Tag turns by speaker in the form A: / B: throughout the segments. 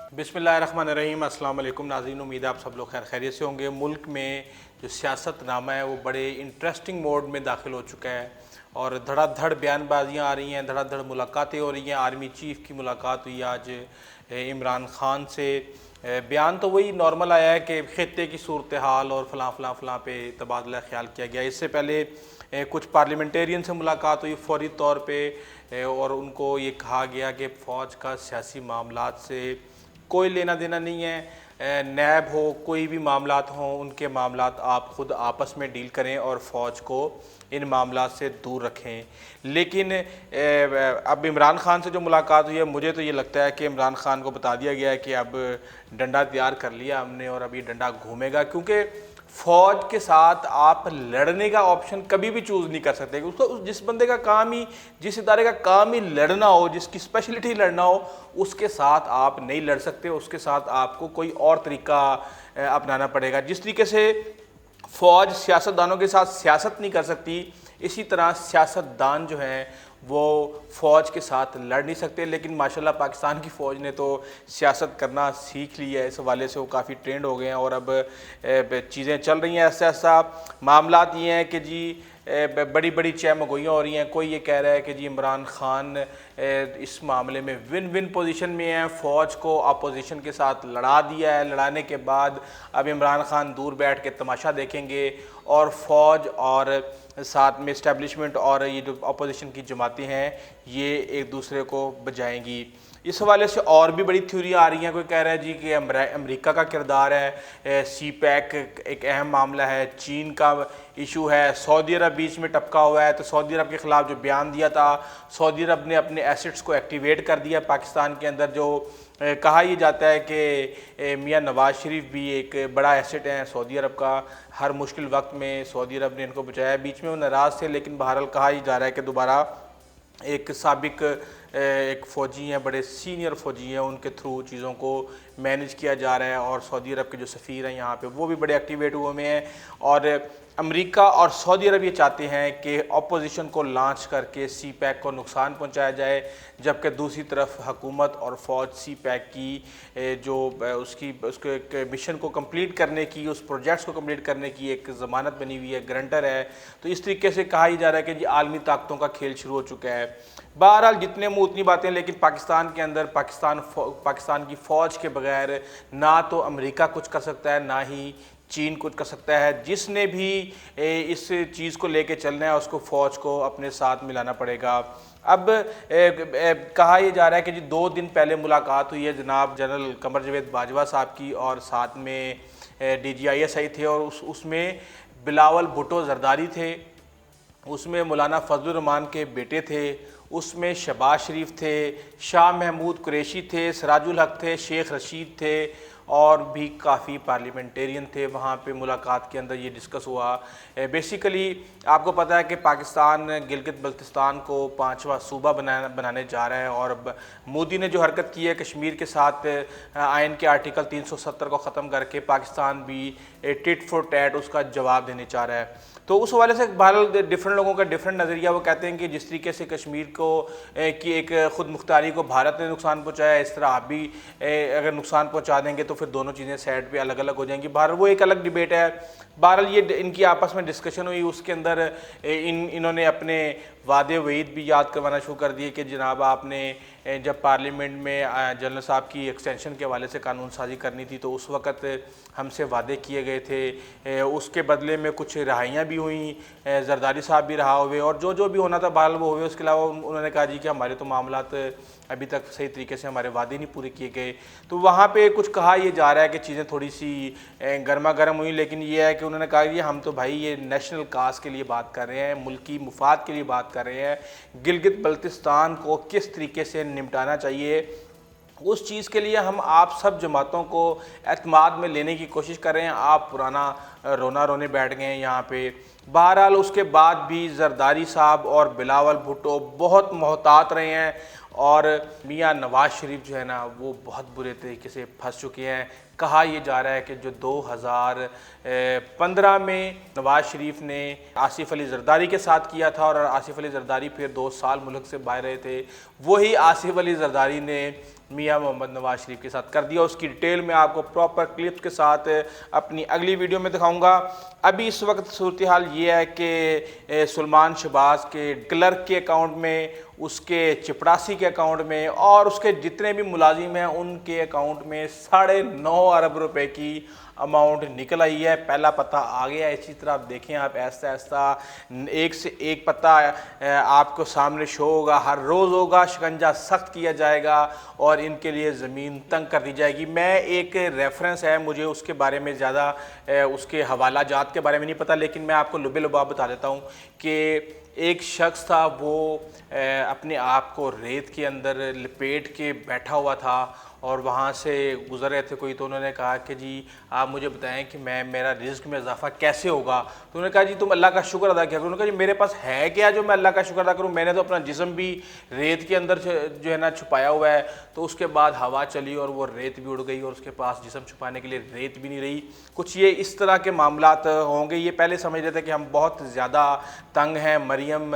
A: बिस्मिल्लाहिर्रहमानिर्रहीम। अस्सलाम वालेकुम नाज़रीन, उम्मीद है आप सब लोग खैर खैरियत से होंगे। मुल्क में जो सियासतनामा है वो बड़े इंटरेस्टिंग मोड में दाखिल हो चुका है और धड़ाधड़ बयानबाजियाँ आ रही हैं, धड़ाधड़ मुलाकातें हो रही हैं। आर्मी चीफ़ की मुलाकात हुई आज इमरान ख़ान से। बयान तो वही नॉर्मल आया है कि ख़ित्ते की सूरत हाल और फ़लाँ फ़लाँ फ़लाँ पे तबादला ख्याल किया गया। इससे पहले कुछ पार्लियामेंटेरियन से मुलाकात हुई फ़ौरी तौर पे और उनको ये कहा गया कि फ़ौज का सियासी मामलात से कोई लेना देना नहीं है। नैब हो, कोई भी मामलात हों, उनके मामलात आप ख़ुद आपस में डील करें और फ़ौज को इन मामलात से दूर रखें। लेकिन अब इमरान ख़ान से जो मुलाकात हुई है, मुझे तो ये लगता है कि इमरान ख़ान को बता दिया गया है कि अब डंडा तैयार कर लिया हमने और अब ये डंडा घूमेगा, क्योंकि फ़ौज के साथ आप लड़ने का ऑप्शन कभी भी चूज़ नहीं कर सकते। उसको जिस बंदे का काम ही, जिस इदारे का काम ही लड़ना हो, जिसकी स्पेशलिटी लड़ना हो, उसके साथ आप नहीं लड़ सकते। उसके साथ आपको कोई और तरीका अपनाना पड़ेगा। जिस तरीके से फ़ौज सियासतदानों के साथ सियासत नहीं कर सकती, इसी तरह सियासतदान जो हैं वो फ़ौज के साथ लड़ नहीं सकते। लेकिन माशाल्लाह पाकिस्तान की फ़ौज ने तो सियासत करना सीख ली है, इस हवाले से वो काफ़ी ट्रेंड हो गए हैं और अब चीज़ें चल रही हैं ऐसा ऐसा। मामलात ये हैं कि जी बड़ी बड़ी चहमगोइयाँ हो रही हैं। कोई ये कह रहा है कि जी इमरान ख़ान इस मामले में विन विन पोजीशन में है, फ़ौज को अपोजिशन के साथ लड़ा दिया है। लड़ाने के बाद अब इमरान ख़ान दूर बैठ के तमाशा देखेंगे और फ़ौज और साथ में इस्टेब्लिशमेंट और ये जो अपोजिशन की जमातें हैं ये एक दूसरे को बजाएंगी। इस हवाले से और भी बड़ी थ्योरी आ रही हैं। कोई कह रहा है जी कि अमेरिका का किरदार है, सी पैक एक अहम मामला है, चीन का इशू है, सऊदी अरब बीच में टपका हुआ है। तो सऊदी अरब के ख़िलाफ़ जो बयान दिया था, सऊदी अरब ने अपने एसेट्स को एक्टिवेट कर दिया पाकिस्तान के अंदर। जो कहा यह जाता है कि मियां नवाज शरीफ भी एक बड़ा एसेट है सऊदी अरब का। हर मुश्किल वक्त में सऊदी अरब ने इनको बचाया। बीच में वो नाराज़ थे, लेकिन बहरहाल कहा ही जा रहा है कि दोबारा एक साबिक एक फ़ौजी हैं, बड़े सीनियर फ़ौजी हैं, उनके थ्रू चीज़ों को मैनेज किया जा रहा है। और सऊदी अरब के जो सफ़ीर हैं यहाँ पे वो भी बड़े एक्टिवेट हुए हैं। और अमेरिका और सऊदी अरब ये चाहते हैं कि अपोजिशन को लॉन्च करके सी पैक को नुकसान पहुँचाया जाए, जबकि दूसरी तरफ हुकूमत और फ़ौज सी पैक की जो उसके एक मिशन को कंप्लीट करने की, उस प्रोजेक्ट्स को कंप्लीट करने की एक ज़मानत बनी हुई है, गारंटर है। तो इस तरीके से कहा ही जा रहा है कि जी आलमी ताकतों का खेल शुरू हो चुका है। बहरहाल जितने मुँह उतनी बातें, लेकिन पाकिस्तान के अंदर पाकिस्तान की फ़ौज के बगैर ना तो अमेरिका कुछ कर सकता है, ना ही चीन कुछ कर सकता है। जिसने भी इस चीज़ को लेके चलना है उसको फ़ौज को अपने साथ मिलाना पड़ेगा। अब कहा यह जा रहा है कि जी 2 दिन पहले मुलाकात हुई है जनाब जनरल कमर जावेद बाजवा साहब की, और साथ में DGISI थे, और उसमें बिलावल भुट्टो जरदारी थे, उसमें मौलाना फजलुर रहमान के बेटे थे, उसमें शहबाज शरीफ थे, शाह महमूद कुरैशी थे, सिराजुल हक थे, शेख रशीद थे, और भी काफ़ी पार्लियामेंटेरियन थे। वहाँ पे मुलाकात के अंदर ये डिस्कस हुआ। बेसिकली आपको पता है कि पाकिस्तान गिलगित बल्तिस्तान को 5वां सूबा बनाने जा रहा है, और मोदी ने जो हरकत की है कश्मीर के साथ, आइन के आर्टिकल 370 को ख़त्म करके पाकिस्तान भी टिट फॉर टैट उसका जवाब देने चाह रहा है। तो उस हवाले से बहरहाल डिफरेंट लोगों का डिफरेंट नज़रिया। वो कहते हैं कि जिस तरीके से कश्मीर को की एक ख़ुद मुख्तारी को भारत ने नुकसान पहुंचाया, इस तरह आप भी अगर नुकसान पहुंचा देंगे तो फिर दोनों चीज़ें साइड पे अलग अलग हो जाएंगी। बहरहाल वो एक अलग डिबेट है। बहरहाल ये इनकी आपस में डिस्कशन हुई, उसके अंदर इन्होंने अपने वादे वईद भी याद करवाना शुरू कर दिए कि जनाब आपने जब पार्लियामेंट में जनरल साहब की एक्सटेंशन के हवाले से कानून साजी करनी थी तो उस वक़्त हमसे वादे किए गए थे, उसके बदले में कुछ रिहाइयाँ भी हुई, जरदारी साहब भी रहा हुए, और जो जो भी होना था बहरहाल वो हुए। उसके अलावा उन्होंने कहा जी कि हमारे तो मामलात अभी तक सही तरीके से हमारे वादे नहीं पूरे किए गए। तो वहाँ पे कुछ कहा यह जा रहा है कि चीज़ें थोड़ी सी गर्मा गर्म हुई, लेकिन ये है कि उन्होंने कहा कि हम तो भाई ये नेशनल काज के लिए बात कर रहे हैं, मुल्की मुफाद के लिए बात कर रहे हैं। गिलगित बल्तिस्तान को किस तरीके से निपटाना चाहिए, उस चीज़ के लिए हम आप सब जमातों को एतमाद में लेने की कोशिश कर रहे हैं। आप पुराना रोना रोने बैठ गए हैं यहाँ पे। बहरहाल उसके बाद भी जरदारी साहब और बिलावल भुट्टो बहुत मोहतात रहे हैं और मियां नवाज शरीफ जो है ना वो बहुत बुरे तरीके से फंस चुके हैं। कहा यह जा रहा है कि जो 2015 में नवाज शरीफ ने आसिफ अली जरदारी के साथ किया था और आसिफ अली जरदारी फिर 2 साल मुल्क से बाहर रहे थे, वही आसिफ अली जरदारी ने मियां मोहम्मद नवाज शरीफ के साथ कर दिया। उसकी डिटेल में आपको प्रॉपर क्लिप्स के साथ अपनी अगली वीडियो में दिखाऊंगा। अभी इस वक्त सूरत हाल ये है कि सुलेमान शहबाज के क्लर्क के अकाउंट में, उसके चपरासी के अकाउंट में और उसके जितने भी मुलाजिम हैं उनके अकाउंट में 9.5 अरब रुपए की अमाउंट निकल आई है। पहला पता आ गया है। इसी तरह आप देखें, आप ऐसा ऐसा एक से एक पता आपको सामने शो होगा, हर रोज़ होगा, शिकंजा सख्त किया जाएगा और इनके लिए ज़मीन तंग कर दी जाएगी। मैं एक रेफरेंस है, मुझे उसके बारे में ज़्यादा उसके हवाला जात के बारे में नहीं पता, लेकिन मैं आपको लुबे लुबाब बता देता हूँ कि एक शख्स था, वो अपने आप को रेत के अंदर लपेट के बैठा हुआ था और वहाँ से गुजर रहे थे कोई, तो उन्होंने कहा कि जी आप मुझे बताएं कि मेरा रिज़्क में इजाफा कैसे होगा। तो उन्होंने कहा जी तुम अल्लाह का शुक्र अदा किया करो। उन्होंने कहा जी मेरे पास है क्या जो मैं अल्लाह का शुक्र अदा करूँ, मैंने तो अपना जिस्म भी रेत के अंदर जो है ना छुपाया हुआ है। तो उसके बाद हवा चली और वो रेत भी उड़ गई और उसके पास जिस्म छुपाने के लिए रेत भी नहीं रही। कुछ ये इस तरह के मामलात होंगे। ये पहले समझ रहे थे कि हम बहुत ज़्यादा तंग हैं। मरियम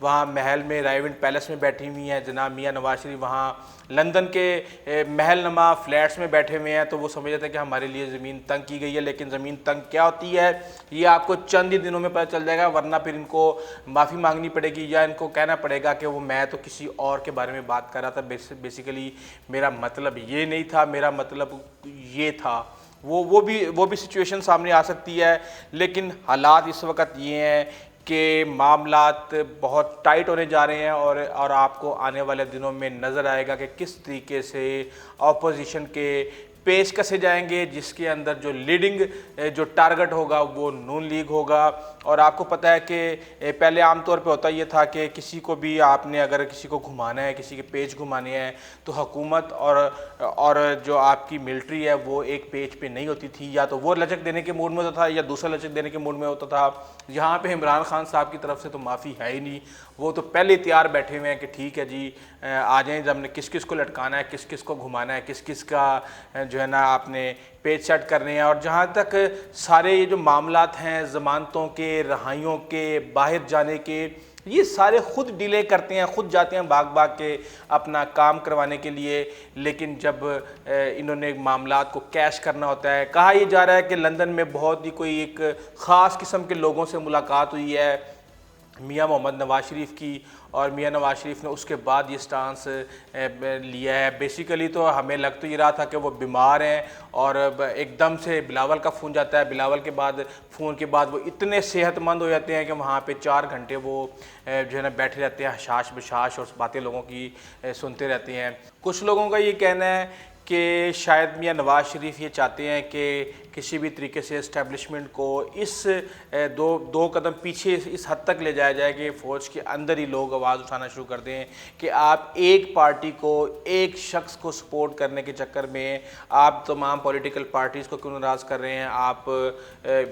A: वहाँ महल में, रायविंड पैलेस में बैठी हुई हैं, जनाब मियां नवाज शरीफ वहाँ लंदन के महल नुमा फ्लैट्स में बैठे हुए हैं, तो वो समझ रहे थे कि हमारे लिए ज़मीन तंग की गई है। लेकिन ज़मीन तंग क्या होती है ये आपको चंद ही दिनों में पता चल जाएगा, वरना फिर इनको माफ़ी मांगनी पड़ेगी या इनको कहना पड़ेगा कि वो मैं तो किसी और के बारे में बात कर रहा था, बेसिकली मेरा मतलब ये नहीं था, मेरा मतलब ये था। वो भी सिचुएशन सामने आ सकती है। लेकिन हालात इस वक्त ये हैं कि मामलात बहुत टाइट होने जा रहे हैं और आपको आने वाले दिनों में नज़र आएगा कि किस तरीके से अपोजिशन के पेश कसे जाएंगे, जिसके अंदर जो लीडिंग जो टारगेट होगा वो नून लीग होगा। और आपको पता है कि पहले आमतौर पे होता ये था कि किसी को भी आपने अगर किसी को घुमाना है, किसी के पेज घुमाने हैं, तो हुकूमत और जो आपकी मिलिट्री है वो एक पेज पे नहीं होती थी, या तो वो लचक देने के मूड में होता था या दूसरा लचक देने के मूड में होता था। यहाँ पे इमरान खान साहब की तरफ से तो माफ़ी है ही नहीं, वो तो पहले तैयार बैठे हुए हैं कि ठीक है जी आ जाएँ, हमने किस किस को लटकाना है, किस किस को घुमाना है, किस किस का जो है ना आपने पेज सेट करने हैं। और जहाँ तक सारे ये जो मामलात हैं ज़मानतों के, रहाइयों के, बाहर जाने के, ये सारे खुद डिले करते हैं, खुद जाते हैं भाग भाग के अपना काम करवाने के लिए। लेकिन जब इन्होंने मामलात को कैश करना होता है, कहा यह जा रहा है कि लंदन में बहुत ही कोई एक ख़ास किस्म के लोगों से मुलाकात हुई है मियां मोहम्मद नवाज शरीफ की, और मियां नवाज शरीफ ने उसके बाद ये स्टांस लिया है। बेसिकली तो हमें लग तो ये रहा था कि वो बीमार हैं और एकदम से बिलावल का फ़ोन जाता है, बिलावल के बाद फ़ोन के बाद वो इतने सेहतमंद हो जाते हैं कि वहाँ पे 4 घंटे वो जो है ना बैठे रहते हैं, हशाश बशाश और बातें लोगों की सुनते रहते हैं। कुछ लोगों का ये कहना है कि शायद मियां नवाज शरीफ ये चाहते हैं कि किसी भी तरीके से इस्टेब्लिशमेंट को इस दो कदम पीछे इस हद तक ले जाया जाए कि फ़ौज के अंदर ही लोग आवाज़ उठाना शुरू कर दें कि आप एक पार्टी को, एक शख्स को सपोर्ट करने के चक्कर में आप तमाम पॉलिटिकल पार्टीज़ को क्यों नाराज़ कर रहे हैं, आप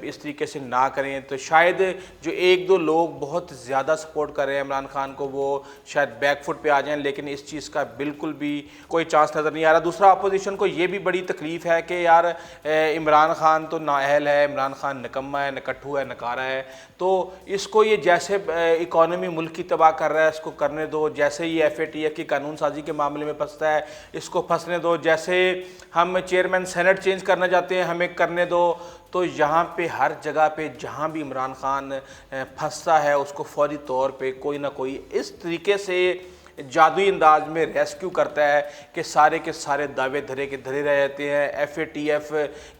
A: इस तरीके से ना करें। तो शायद जो 1-2 लोग बहुत ज़्यादा सपोर्ट कर रहे हैं इमरान खान को, वो शायद बैकफुट पे आ जाएं, लेकिन इस चीज़ का बिल्कुल भी कोई चांस नज़र नहीं आ रहा। दूसरा, अपोजिशन को ये भी बड़ी तकलीफ़ है कि यार इमरान खान तो नाअहल है, इमरान खान निकम्मा है, नकट्ठू है, नकारा है, तो इसको ये जैसे इकॉनमी मुल्क की तबाह कर रहा है इसको करने दो, जैसे ये FATF की कानून साजी के मामले में फंसता है इसको फंसने दो, जैसे हम चेयरमैन सेनेट चेंज करना चाहते हैं हमें करने दो। तो यहाँ पे हर जगह पे जहाँ भी इमरान खान फंसता है उसको फौरी तौर पे कोई ना कोई इस तरीके से जादुई अंदाज में रेस्क्यू करता है कि सारे के सारे दावे धरे के धरे रह जाते हैं। FATF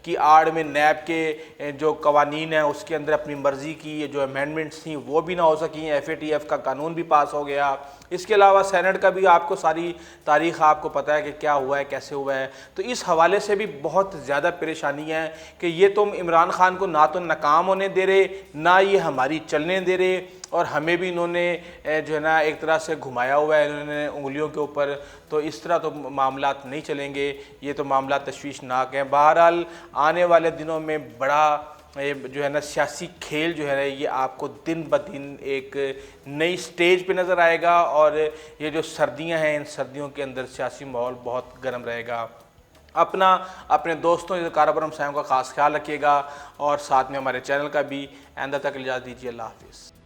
A: की आड़ में नैब के जो कवानीन है उसके अंदर अपनी मर्ज़ी की जो अमेंडमेंट्स थी वो भी ना हो सकी, FATF का कानून भी पास हो गया। इसके अलावा सेनेट का भी आपको सारी तारीख़ आपको पता है कि क्या हुआ है, कैसे हुआ है। तो इस हवाले से भी बहुत ज़्यादा परेशानी है कि ये तुम इमरान खान को ना तो नाकाम होने दे रहे, ना ये हमारी चलने दे रहे, और हमें भी इन्होंने जो है ना एक तरह से घुमाया हुआ है इन्होंने उंगलियों के ऊपर। तो इस तरह तो मामलात नहीं चलेंगे, ये तो मामला तशवीशनाक हैं। बहरहाल आने वाले दिनों में बड़ा ये जो है ना सियासी खेल जो है ना ये आपको दिन ब दिन एक नई स्टेज पे नज़र आएगा। और ये जो सर्दियां हैं, इन सर्दियों के अंदर सियासी माहौल बहुत गर्म रहेगा। अपने दोस्तों जो कारोबार हमसायों का ख़ास ख्याल रखिएगा और साथ में हमारे चैनल का भी। आइंदा तक इजाज़त दीजिए। अल्लाह हाफिज़।